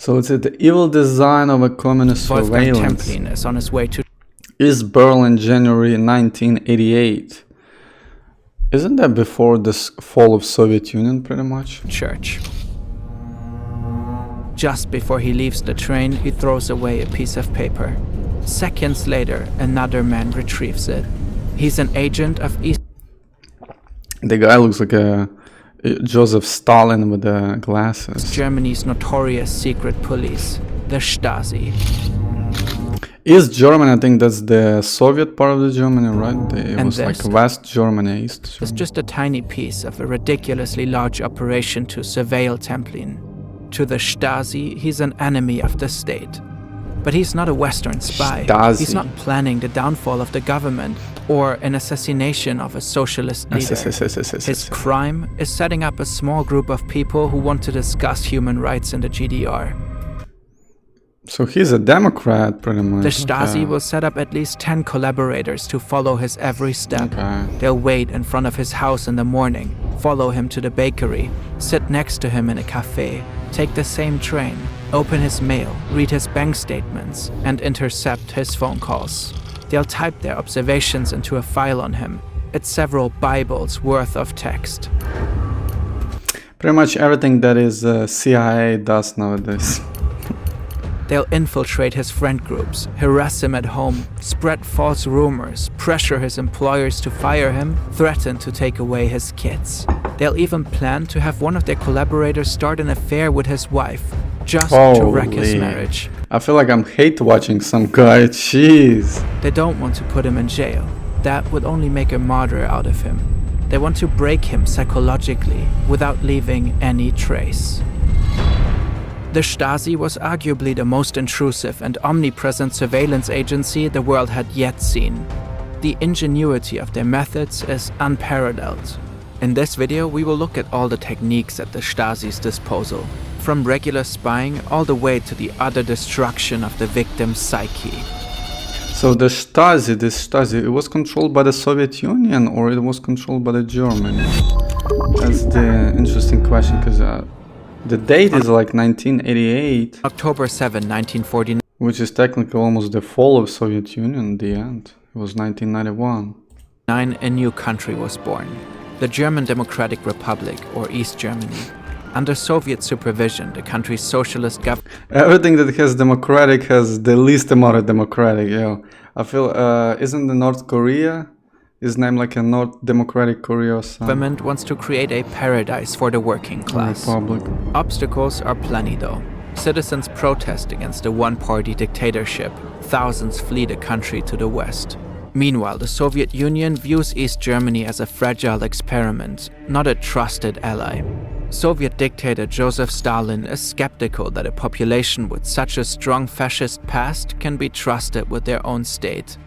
So it's the evil design of a communist Wolfgang surveillance. Templin is on his way to East Berlin, January 1988. Isn't that before the fall of Soviet Union, pretty much? church. Just before he leaves the train, he throws away a piece of paper. Seconds later, another man retrieves it. He's an agent of East The guy looks like a Joseph Stalin with the glasses. Germany's notorious secret police, the Stasi. East Germany, I think that's the Soviet part of the Germany, right? It And was like this West Germany, East It's Germany. just a tiny piece of a ridiculously large operation to surveil Templin. To the Stasi, he's an enemy of the state. But he's not a Western spy. Stasi. He's not planning the downfall of the government or an assassination of a socialist leader. His crime is setting up a small group of people who want to discuss human rights in the GDR. So he's a Democrat, pretty much. The Stasi Okay. will set up at least 10 collaborators to follow his every step. Okay. They'll wait in front of his house in the morning, follow him to the bakery, sit next to him in a cafe, take the same train, open his mail, read his bank statements, and intercept his phone calls. They'll type their observations into a file on him. It's several Bibles worth of text. Pretty much everything that is CIA does nowadays. They'll infiltrate his friend groups, harass him at home, spread false rumors, pressure his employers to fire him, threaten to take away his kids. They'll even plan to have one of their collaborators start an affair with his wife, just to wreck his Holy. marriage. I feel like I'm hate watching some guy. Jeez. They don't want to put him in jail. That would only make a martyr out of him. They want to break him psychologically without leaving any trace. The Stasi was arguably the most intrusive and omnipresent surveillance agency the world had yet seen. The ingenuity of their methods is unparalleled. In this video, we will look at all the techniques at the Stasi's disposal, from regular spying all the way to the utter destruction of the victim's psyche. So the Stasi, it was controlled by the Soviet Union or it was controlled by the Germany? That's the interesting question, because the date is like 1988, October 7, 1949. which is technically almost the fall of Soviet Union, the end. It was 1991. A new country was born, the German Democratic Republic, or East Germany. Under Soviet supervision, the country's socialist government Everything that has democratic has the least amount of democratic, yeah. I feel, isn't the North Korea is named like a North Democratic Korea or something? wants to create a paradise for the working class. Republic. Obstacles are plenty though. Citizens protest against the one-party dictatorship. Thousands flee the country to the west. Meanwhile, the Soviet Union views East Germany as a fragile experiment, not a trusted ally. Soviet dictator Joseph Stalin is skeptical that a population with such a strong fascist past can be trusted with their own state.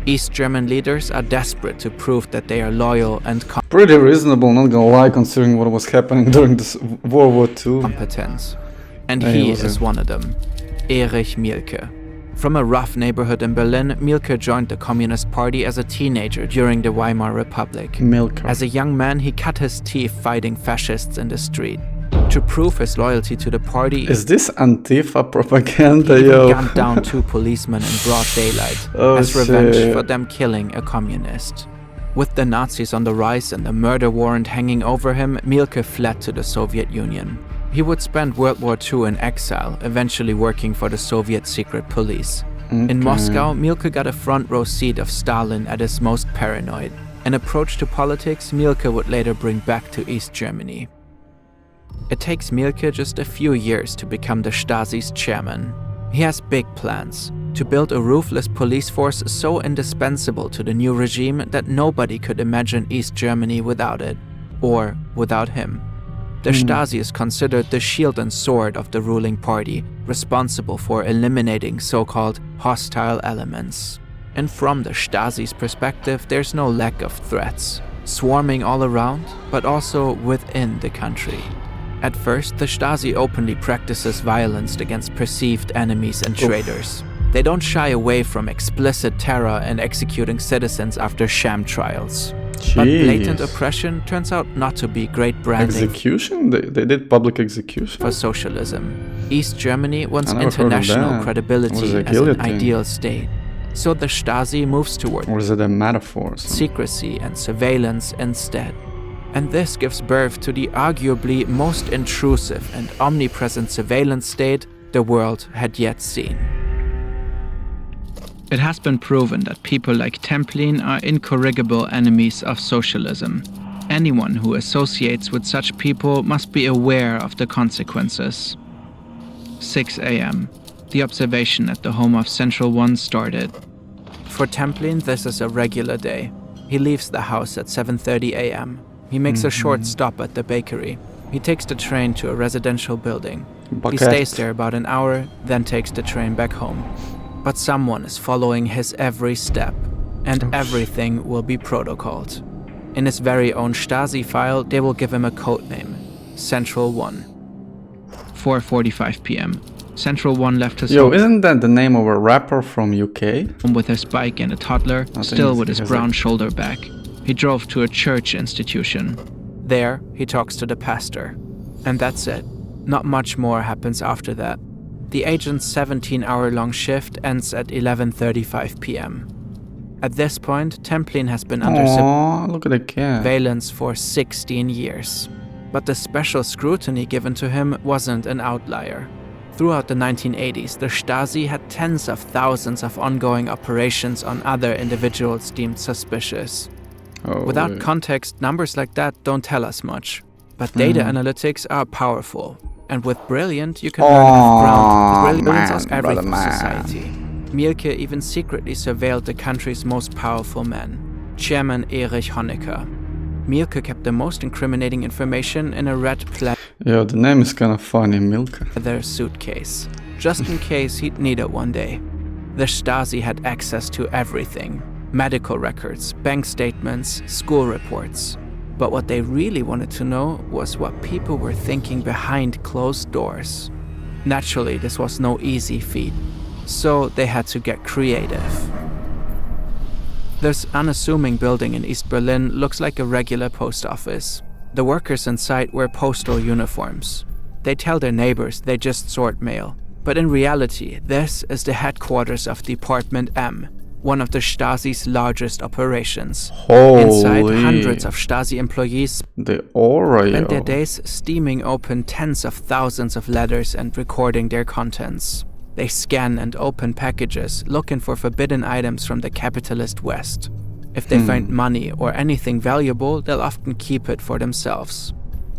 East German leaders are desperate to prove that they are loyal and Pretty reasonable, not gonna lie, considering what was happening during this World War II. competent. And Yeah, he he was is one of them, Erich Mielke. From a rough neighborhood in Berlin, Mielke joined the Communist Party as a teenager during the Weimar Republic. Milk. As a young man, he cut his teeth fighting fascists in the street. To prove his loyalty to the party, Is this Antifa propaganda, he yo? gunned down 2 policemen in broad daylight Oh, as revenge shit. for them killing a communist. With the Nazis on the rise and the murder warrant hanging over him, Mielke fled to the Soviet Union. He would spend World War II in exile, eventually working for the Soviet secret police. In Moscow, Mielke got a front row seat of Stalin at his most paranoid. An approach to politics Mielke would later bring back to East Germany. It takes Mielke just a few years to become the Stasi's chairman. He has big plans to build a ruthless police force so indispensable to the new regime that nobody could imagine East Germany without it, or without him. The Stasi is considered the shield and sword of the ruling party, responsible for eliminating so-called hostile elements. And from the Stasi's perspective, there's no lack of threats, swarming all around, but also within the country. At first, the Stasi openly practices violence against perceived enemies and traitors. They don't shy away from explicit terror and executing citizens after sham trials. But blatant Jeez. oppression turns out not to be great branding Execution? They did public execution? for socialism. East Germany wants I never heard of international that. credibility Was it a as an guillotine? ideal state. So the Stasi moves toward Or is it a metaphor? secrecy and surveillance instead. And this gives birth to the arguably most intrusive and omnipresent surveillance state the world had yet seen. It has been proven that people like Templin are incorrigible enemies of socialism. Anyone who associates with such people must be aware of the consequences. 6 a.m. The observation at the home of Central One started. For Templin, this is a regular day. He leaves the house at 7:30 a.m. He makes a short stop at the bakery. He takes the train to a residential building. He stays there about an hour, then takes the train back home. But someone is following his every step, and everything will be protocoled. In his very own Stasi file, they will give him a code name, Central One. 4:45 p.m. Central One left his Yo, home isn't that the name of a rapper from UK? with his bike and a toddler, still with his brown shoulder back. He drove to a church institution. There, he talks to the pastor. And that's it. Not much more happens after that. The agent's 17-hour-long shift ends at 11:35 p.m. At this point, Templin has been under Aww, look at the cat. surveillance for 16 years. But the special scrutiny given to him wasn't an outlier. Throughout the 1980s, the Stasi had tens of thousands of ongoing operations on other individuals deemed suspicious. Without context, numbers like that don't tell us much. But data analytics are powerful. And with Brilliant, you can learn enough ground. Brilliant tells everything for society. Mielke even secretly surveilled the country's most powerful man, Chairman Erich Honecker. Mielke kept the most incriminating information in a red Yo, the name is kind of funny, Milka. leather suitcase, just in case he'd need it one day. The Stasi had access to everything: medical records, bank statements, school reports. But what they really wanted to know was what people were thinking behind closed doors. Naturally, this was no easy feat, so they had to get creative. This unassuming building in East Berlin looks like a regular post office. The workers inside wear postal uniforms. They tell their neighbors they just sort mail. But in reality, this is the headquarters of Department M, one of the Stasi's largest operations. Inside, hundreds of Stasi employees spend their days steaming open tens of thousands of letters and recording their contents. They scan and open packages, looking for forbidden items from the capitalist West. If they find money or anything valuable, they'll often keep it for themselves.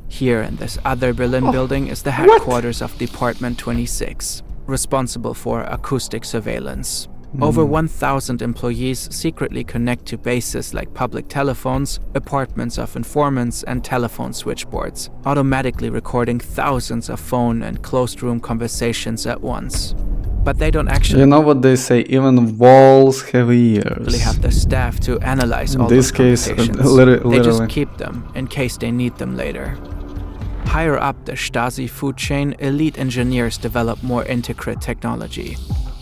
Here in this other Berlin building is the headquarters of Department 26, responsible for acoustic surveillance. Over 1,000 employees secretly connect to bases like public telephones, apartments of informants, and telephone switchboards, automatically recording thousands of phone and closed-room conversations at once. But they don't actually You know what they say, even walls have ears. have the staff to analyze all In this those case, conversations. literally. They just keep them in case they need them later. Higher up the Stasi food chain, elite engineers develop more intricate technology.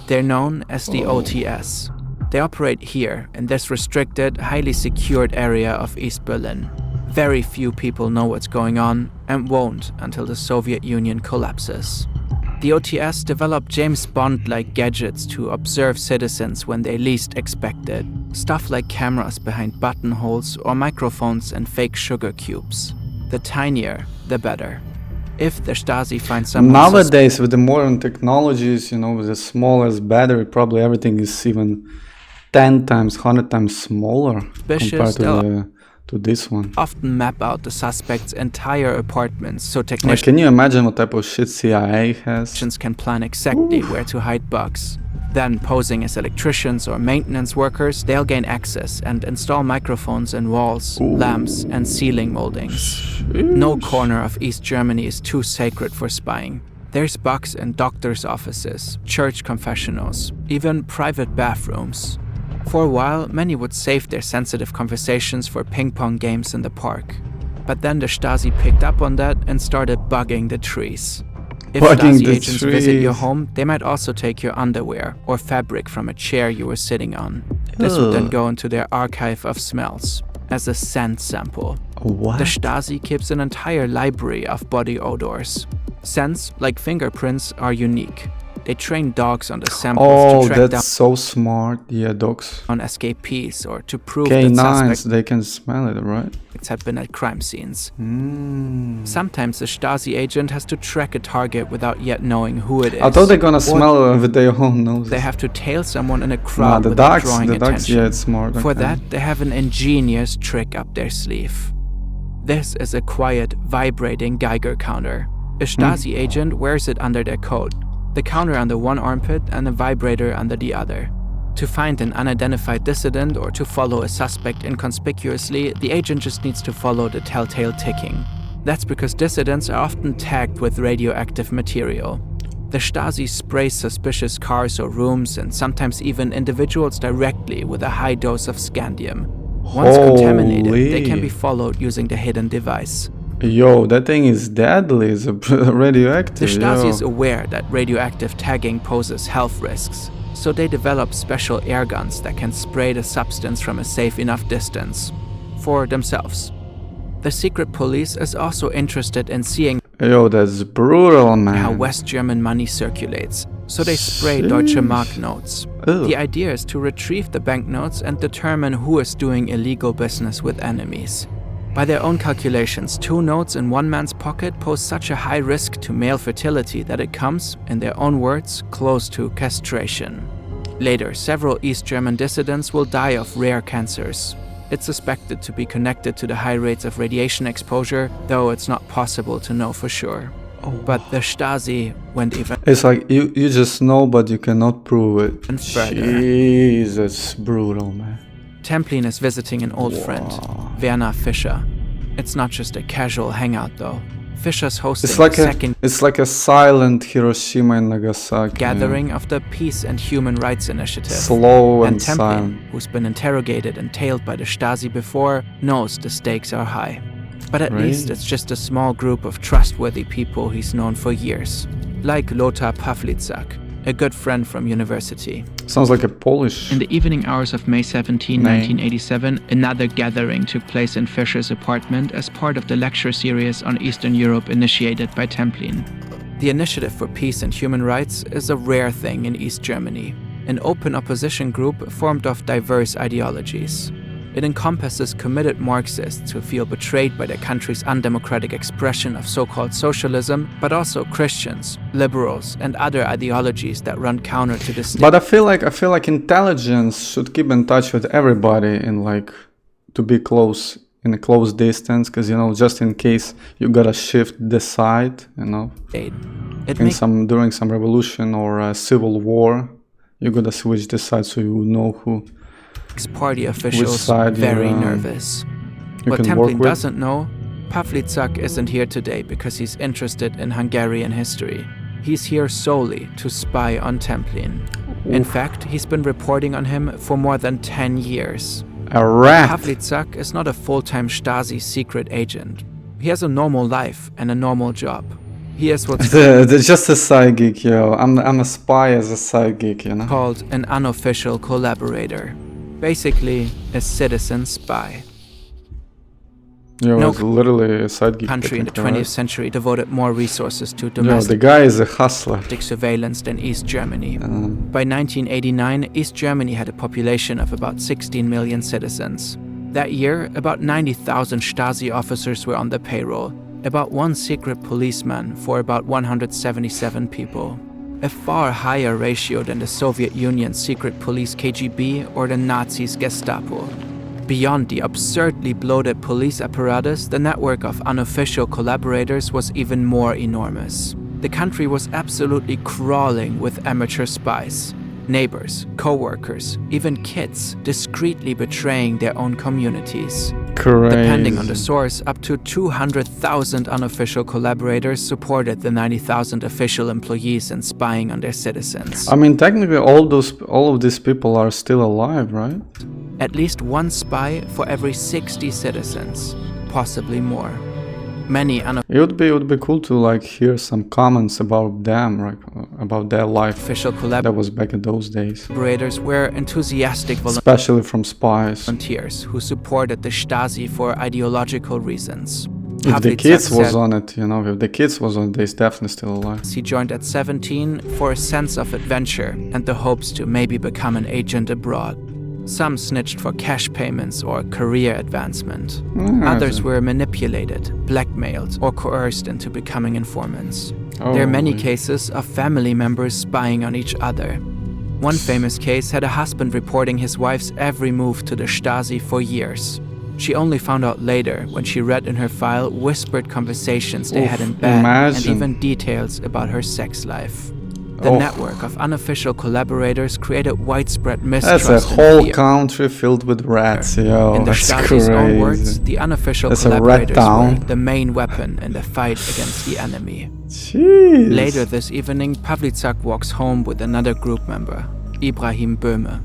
They're known as the OTS. They operate here in this restricted, highly secured area of East Berlin. Very few people know what's going on and won't until the Soviet Union collapses. The OTS developed James Bond-like gadgets to observe citizens when they least expect it. Stuff like cameras behind buttonholes or microphones and fake sugar cubes. The tinier, the better. If the Stasi finds someone Nowadays, with the modern technologies, with the smallest battery, probably everything is even 10 times, 100 times smaller suspicious, compared to this one. often map out the suspect's entire apartments so Like, technicians can you imagine what type of shit CIA has? can plan exactly where to hide bugs. Then, posing as electricians or maintenance workers, they'll gain access and install microphones in walls, lamps, and ceiling moldings. No corner of East Germany is too sacred for spying. There's bugs in doctors' offices, church confessionals, even private bathrooms. For a while, many would save their sensitive conversations for ping-pong games in the park. But then the Stasi picked up on that and started bugging the trees. If Stasi agents visit your home, they might also take your underwear or fabric from a chair you were sitting on. This would then go into their archive of smells as a scent sample. What? The Stasi keeps an entire library of body odors. Scents, like fingerprints, are unique. They train dogs on the samples Oh, to track that's so smart. Yeah, dogs. down escapees or to prove Okay, that nice. suspects They can smell it, right? have been at crime scenes. Mm. Sometimes a Stasi agent has to track a target without yet knowing who it is. I thought they're gonna Or smell it with their own noses. they have to tail someone in a Nah, crowd the without dogs, drawing attention. yeah, it's smart. For okay. that, they have an ingenious trick up their sleeve. This is a quiet, vibrating Geiger counter. A Stasi agent wears it under their coat, the counter under one armpit and a vibrator under the other. To find an unidentified dissident or to follow a suspect inconspicuously, the agent just needs to follow the telltale ticking. That's because dissidents are often tagged with radioactive material. The Stasi sprays suspicious cars or rooms and sometimes even individuals directly with a high dose of scandium. Once contaminated, they can be followed using the hidden device. Yo, that thing is deadly. It's radioactive. The Stasi is yo. aware that radioactive tagging poses health risks, so they develop special air guns that can spray the substance from a safe enough distance for themselves. The secret police is also interested in seeing Yo, that's brutal, man. how West German money circulates, so they spray Deutsche Mark notes. Ew. The idea is to retrieve the banknotes and determine who is doing illegal business with enemies. By their own calculations, 2 notes in one man's pocket pose such a high risk to male fertility that it comes, in their own words, close to castration. Later, several East German dissidents will die of rare cancers. It's suspected to be connected to the high rates of radiation exposure, though it's not possible to know for sure. But the Stasi went even It's like you just know, but you cannot prove it. And further. Jesus, brutal, man. Templin is visiting an old friend, Werner Fischer. It's not just a casual hangout though. Fischer's hosting It's like a silent Hiroshima and Nagasaki. gathering of the Peace and Human Rights Initiative. Slow and Templin, silent. who's been interrogated and tailed by the Stasi before, knows the stakes are high. But at least Right. it's just a small group of trustworthy people he's known for years. Like Lothar Pawlitzak, a good friend from university. Sounds like a Polish. In the evening hours of May 17, May. 1987, another gathering took place in Fischer's apartment as part of the lecture series on Eastern Europe initiated by Templin. The Initiative for Peace and Human Rights is a rare thing in East Germany, an open opposition group formed of diverse ideologies. It encompasses committed Marxists who feel betrayed by their country's undemocratic expression of so-called socialism, but also Christians, liberals, and other ideologies that run counter to the state. But I feel like intelligence should keep in touch with everybody and like to be close in a close distance, because just in case you gotta shift the side, It in makes during some revolution or a civil war, you gotta switch the side so you know who party officials side very you nervous. you What can work Templin with. doesn't know, Pawlitzak isn't here today because he's interested in Hungarian history. He's here solely to spy on Templin. In fact, he's been reporting on him for more than 10 years. A rat. Pawlitzak is not a full-time Stasi secret agent. He has a normal life and a normal job. He is what's Just a side gig, yo. I'm a spy as a side gig, called an unofficial collaborator. Basically, a citizen spy. Yo, No it's literally a side gig. Country in the technically, 20th century devoted more resources to right? Yo, domestic the guy is a hustler. surveillance than East Germany. By 1989, East Germany had a population of about 16 million citizens. That year, about 90,000 Stasi officers were on the payroll, about 1 secret policeman for about 177 people. A far higher ratio than the Soviet Union's secret police KGB or the Nazis' Gestapo. Beyond the absurdly bloated police apparatus, the network of unofficial collaborators was even more enormous. The country was absolutely crawling with amateur spies. Neighbors, co-workers, even kids discreetly betraying their own communities. Crazy. Depending on the source, up to 200,000 unofficial collaborators supported the 90,000 official employees in spying on their citizens. I mean, technically, all of these people are still alive, right? At least 1 spy for every 60 citizens, possibly more. Many It would be cool to like hear some comments about them, right? About their life. unofficial That was back in those days, collaborators were enthusiastic especially from spies. volunteers who supported the Stasi for ideological reasons. If the Pavlychuk kids was said on it, you know, if the kids was on it, he's definitely still alive. he joined at 17 for a sense of adventure and the hopes to maybe become an agent abroad. Some snitched for cash payments or career advancement. Others were manipulated, blackmailed, or coerced into becoming informants. There are many cases of family members spying on each other. One famous case had a husband reporting his wife's every move to the Stasi for years. She only found out later when she read in her file whispered conversations they had in bed and even details about her sex life. The network of unofficial collaborators created widespread mistrust. That's a whole country filled with rats, yo. In the That's Stasi's crazy. own words, the unofficial collaborators were the main weapon in the fight against the enemy. Jeez. Later this evening, Pavlychuk walks home with another group member, Ibrahim Böhme.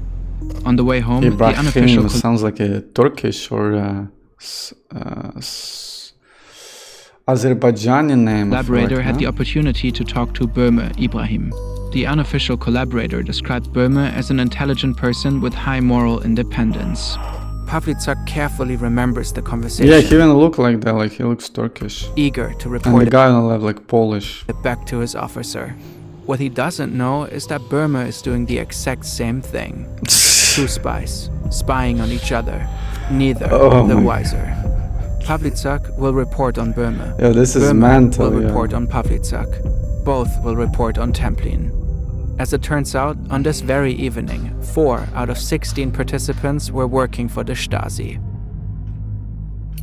On the way home, the Ibrahim unofficial sounds like a Turkish or Azerbaijani name. collaborator had the opportunity to talk to Böhme, Ibrahim. The unofficial collaborator described Böhme as an intelligent person with high moral independence. Pavlychuk carefully remembers the conversation. Yeah, he even look like that, like he looks Turkish. Eager to And report the guy on the left, like Polish. it back to his officer. What he doesn't know is that Böhme is doing the exact same thing. Two spies, spying on each other, neither the wiser. Pavlychuk will report on Böhme. Yeah, this is Böhme mental, will yeah. report on Pavlychuk. Both will report on Templin. As it turns out, on this very evening, 4 out of 16 participants were working for the Stasi.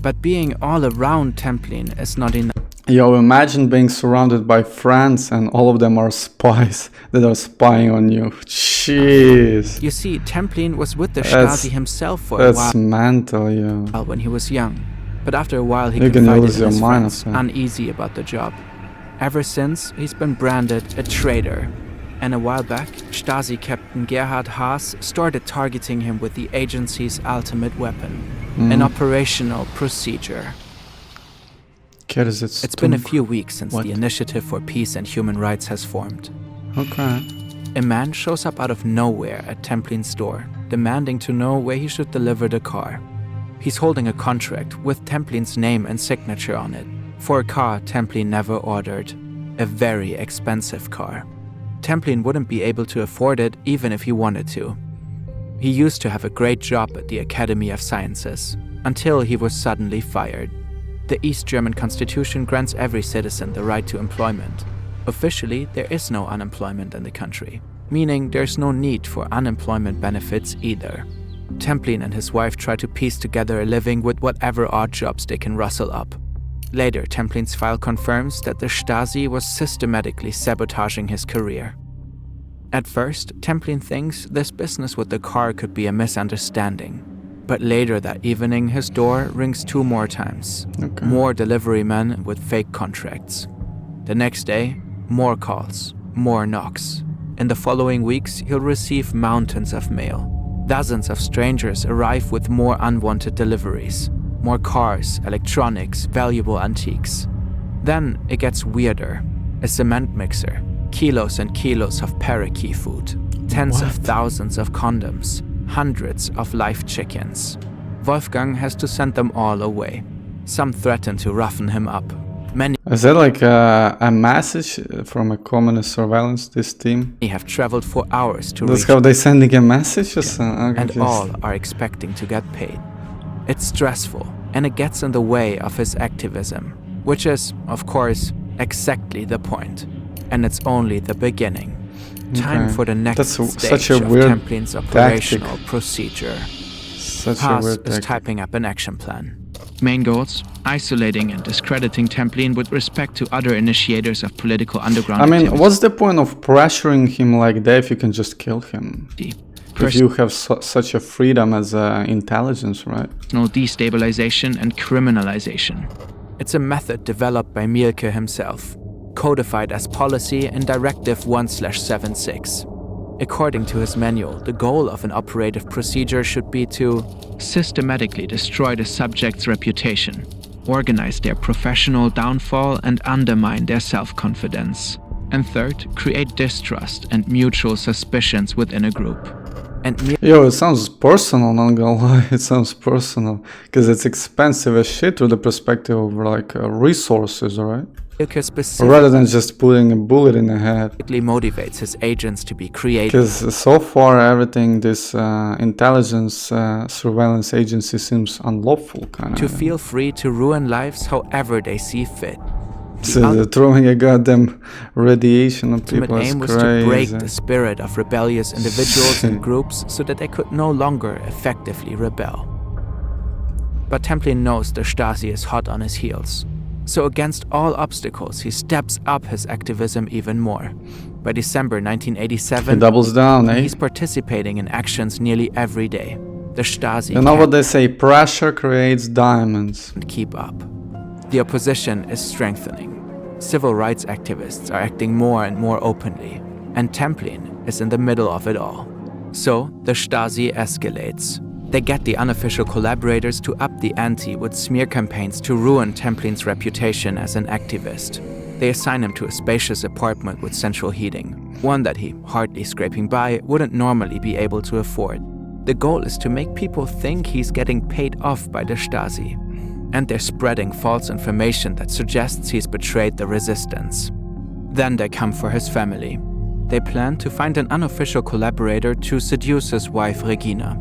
But being all around Templin is not enough. Yo, imagine being surrounded by friends and all of them are spies that are spying on you. Jeez. You see, Templin was with the That's- Stasi himself for a That's while mental, yo. when he was young. But after a while, he You can confided lose in your his mind friends, of that. uneasy about the job. Ever since, he's been branded a traitor. And a while back, Stasi Captain Gerhard Haas started targeting him with the agency's ultimate weapon, an operational procedure. It's been a few weeks since the Initiative for Peace and Human Rights has formed. Okay. A man shows up out of nowhere at Templin's store, demanding to know where he should deliver the car. He's holding a contract with Templin's name and signature on it, for a car Templin never ordered. A very expensive car. Templin wouldn't be able to afford it even if he wanted to. He used to have a great job at the Academy of Sciences, until he was suddenly fired. The East German constitution grants every citizen the right to employment. Officially, there is no unemployment in the country, meaning there's no need for unemployment benefits either. Templin and his wife try to piece together a living with whatever odd jobs they can rustle up. Later, Templin's file confirms that the Stasi was systematically sabotaging his career. At first, Templin thinks this business with the car could be a misunderstanding. But later that evening, his door rings 2 more times. Okay. More delivery men with fake contracts. The next day, more calls, more knocks. In the following weeks, he'll receive mountains of mail. Dozens of strangers arrive with more unwanted deliveries. More cars, electronics, valuable antiques. Then it gets weirder. A cement mixer, kilos and kilos of parakeet food, tens of thousands of condoms, hundreds of live chickens. Wolfgang has to send them all away. Some threaten to roughen him up. Many Is that like a message from a communist surveillance, this team? have traveled for hours to That's reach how they sending a message? and all are expecting to get paid. It's stressful, and it gets in the way of his activism, which is, of course, exactly the point. And it's only the beginning. Time Okay. for the next That's stage such a of weird Templin's operational procedure. Such a Haas weird is tactic. typing up an action plan. main goals: isolating and discrediting Templin with respect to other initiators of political underground I mean, activity. what's the point of pressuring him like that if you can just kill him? If you have such a freedom as intelligence, right? Personal destabilization and criminalization. It's a method developed by Mielke himself, codified as policy in Directive 1/76. According to his manual, the goal of an operative procedure should be to Systematically destroy the subject's reputation, organize their professional downfall, and undermine their self-confidence. And third, create distrust and mutual suspicions within a group. And Yo, it sounds personal, not gonna lie, it sounds personal. Because it's expensive as shit through the perspective of like resources, right? Mielke specifically Rather than just putting a bullet in the head. motivates his agents to be creative. Because so far everything this intelligence surveillance agency seems unlawful, kind of. To feel free to ruin lives however they see fit. So they're throwing a goddamn radiation on Ultimate people is aim was crazy. to break the spirit of rebellious individuals and groups so that they could no longer effectively rebel. But Templin knows the Stasi is hot on his heels. So against all obstacles, he steps up his activism even more. By December He 1987, doubles down, eh? he's participating in actions nearly every day. The Stasi You know what they say, pressure creates diamonds. can't keep up. The opposition is strengthening. Civil rights activists are acting more and more openly, and Templin is in the middle of it all. So the Stasi escalates. They get the unofficial collaborators to up the ante with smear campaigns to ruin Templin's reputation as an activist. They assign him to a spacious apartment with central heating, one that he, hardly scraping by, wouldn't normally be able to afford. The goal is to make people think he's getting paid off by the Stasi. And they're spreading false information that suggests he's betrayed the resistance. Then they come for his family. They plan to find an unofficial collaborator to seduce his wife Regina.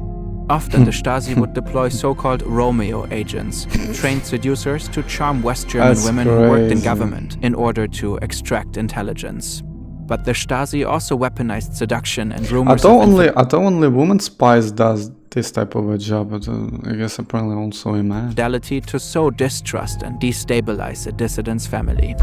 Often the Stasi would deploy so-called Romeo agents, trained seducers to charm West German That's women who worked in crazy. government in order to extract intelligence. But the Stasi also weaponized seduction and I rumors thought of only women spies does this type of a job, but I guess apparently also a man. infidelity to sow distrust and destabilize a dissident's family.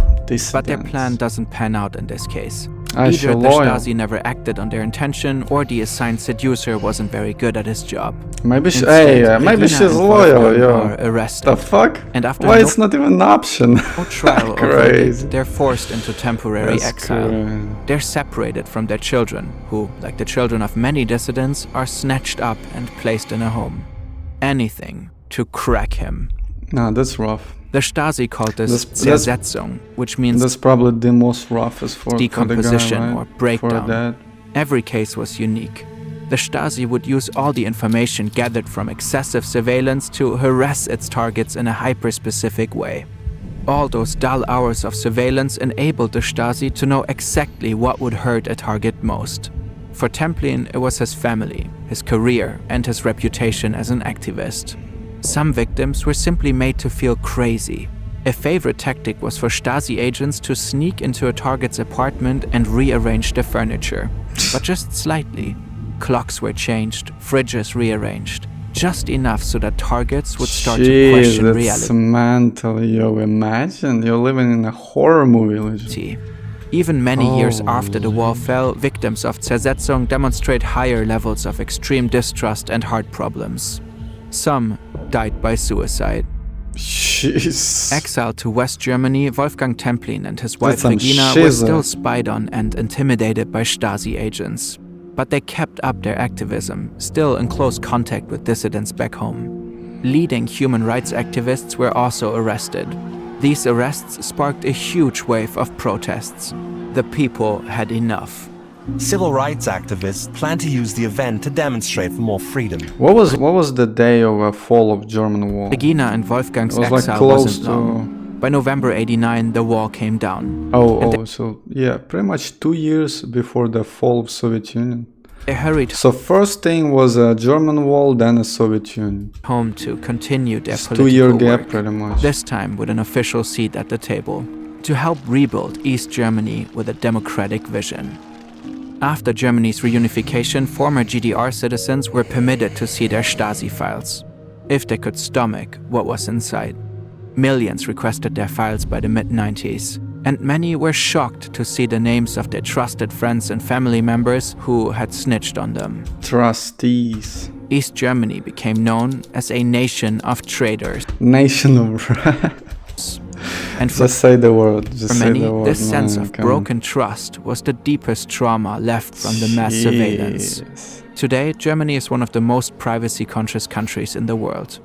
But their plan doesn't pan out in this case. Either the Stasi never acted on their intention, or the assigned seducer wasn't very good at his job. Maybe she, Instead, maybe Regina she's and loyal, Wolfgang yo. are arrested. The fuck? And after Why no- it's not even an option? No trial or Crazy. verdict, they're forced into temporary That's exile. crazy. They're separated from their children, who, like the children of many dissidents, are snatched up and placed in a home. Anything to crack him. Nah, that's rough. The Stasi called this That's- Zersetzung, which means That's probably the most roughest for decomposition the guy, right? or breakdown. For that. Every case was unique. The Stasi would use all the information gathered from excessive surveillance to harass its targets in a hyper-specific way. All those dull hours of surveillance enabled the Stasi to know exactly what would hurt a target most. For Templin, it was his family, his career, and his reputation as an activist. Some victims were simply made to feel crazy. A favorite tactic was for Stasi agents to sneak into a target's apartment and rearrange the furniture, but just slightly. Clocks were changed, fridges rearranged, just enough so that targets would start to question that's reality. mental, yo. Imagine you're living in a horror movie. Legit. Even many years Oh. after the wall fell, victims of Zersetzung demonstrate higher levels of extreme distrust and heart problems. Some died by suicide. Jeez. Exiled to West Germany, Wolfgang Templin and his wife That's some Regina were shiza. still spied on and intimidated by Stasi agents. But they kept up their activism, still in close contact with dissidents back home. Leading human rights activists were also arrested. These arrests sparked a huge wave of protests. The people had enough. Civil rights activists plan to use the event to demonstrate for more freedom. What was the day of a fall of German wall? Regina and Wolfgang's It was like exile close wasn't long. By November '89, the wall came down. So yeah, pretty much 2 years before the fall of Soviet Union. They hurried So first thing was a German wall, then a Soviet Union. home to continue their It's political 2 year gap work. pretty much. This time with an official seat at the table, to help rebuild East Germany with a democratic vision. After Germany's reunification, former GDR citizens were permitted to see their Stasi files, if they could stomach what was inside. Millions requested their files by the mid-90s, and many were shocked to see the names of their trusted friends and family members who had snitched on them. Trustees. East Germany became known as a nation of traitors. Nation of And for Just say the word. Just For say many, the word. this sense man, of come on. broken trust was the deepest trauma left from the mass surveillance. Jeez. Today, Germany is one of the most privacy-conscious countries in the world.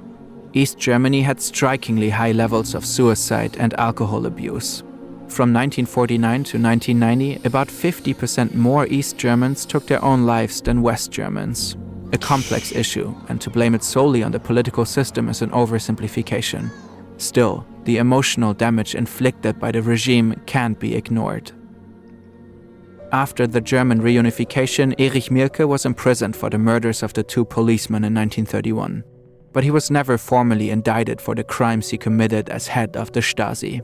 East Germany had strikingly high levels of suicide and alcohol abuse. From 1949 to 1990, about 50% more East Germans took their own lives than West Germans. a complex issue, and to blame it solely on the political system is an oversimplification. Still, the emotional damage inflicted by the regime can't be ignored. After the German reunification, Erich Mielke was imprisoned for the murders of the 2 policemen in 1931. But he was never formally indicted for the crimes he committed as head of the Stasi.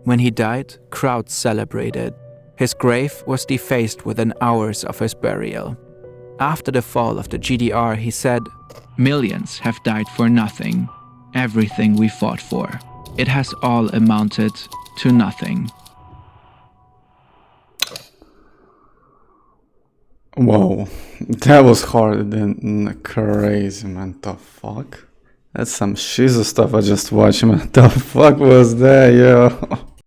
When he died, crowds celebrated. His grave was defaced within hours of his burial. After the fall of the GDR, he said, Millions have died for nothing. Everything we fought for. It has all amounted to nothing. Whoa, that was harder than crazy, man. The fuck? That's some shizo stuff I just watched, man. The fuck was that, yo?